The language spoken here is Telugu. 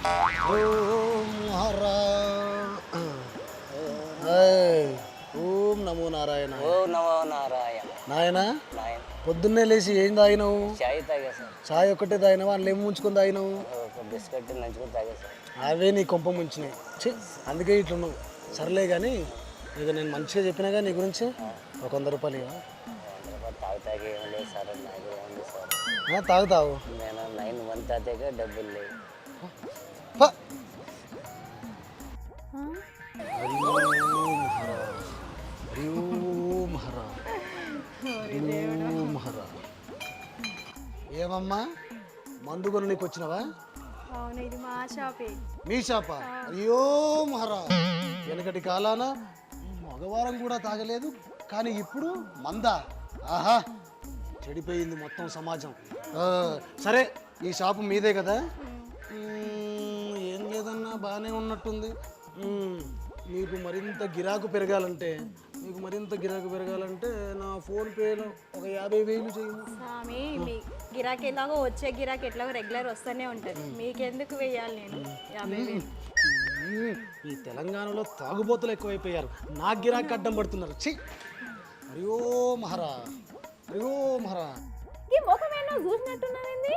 ఓం హరా ఏయ్, ఓం నమో నారాయణ. ఓ నమో నారాయణ. నాయనా నాయన పొద్దున్నే లేచి ఏం తాగినావు? చాయ్ తాగా సార్. చాయ్ ఒక్కటే తాగినావా? అందులో ఏం ముంచుకొని తాగినావు? ఒక బిస్కెట్ నంచుకొని తాగా సార్. అవే నీ కొంప ముంచినాయి. ఛీ, అందుకే ఇట్లున్నావు. సర్లే కానీ ఇక నేను మంచిగా చెప్పినాగా నీ గురించి. ఒక 100 రూపాయలు ఇవ్వ. తాగుతాగా ఏం లేదు సార్, నాకు ఏముంది సార్. తాగుతావు. నేను 9 మంత్ తాగాక డబ్బులు లేవు. ప. హరి ఓం హర, హరి ఓం హర, హరి ఓం హర. ఏమమ్మా మందు కొని నీకు వచ్చినావా? అవును, ఇది మా షాపే. మీ షాపా? అయ్యో మహారా, వెనకటి కాలాన మగవారం కూడా తాగలేదు, కానీ ఇప్పుడు మందా? ఆహా, చెడిపోయింది మొత్తం సమాజం. సరే, ఈ షాపు మీదే కదా? ఏం లేదన్నా బాగానే ఉన్నట్టుంది. మీకు మరింత గిరాకు పెరగాలంటే నా ఫోన్పేలో ఒక 50,000 చేయము. స్వామి, మీ గిరాకీ ఎలాగో వచ్చే గిరాకీ ఎట్లాగో రెగ్యులర్ వస్తూనే ఉంటుంది, మీకెందుకు వేయాలి నేను 50,000? ఈ తెలంగాణలో తాగుబోతులు ఎక్కువైపోయారు, నా గిరాకీ అడ్డం పడుతున్నారు. ఛీ, హరి ఓం హర, హరి ఓం హర. ఈ ముఖం ఏమో చూసినట్టున్నది.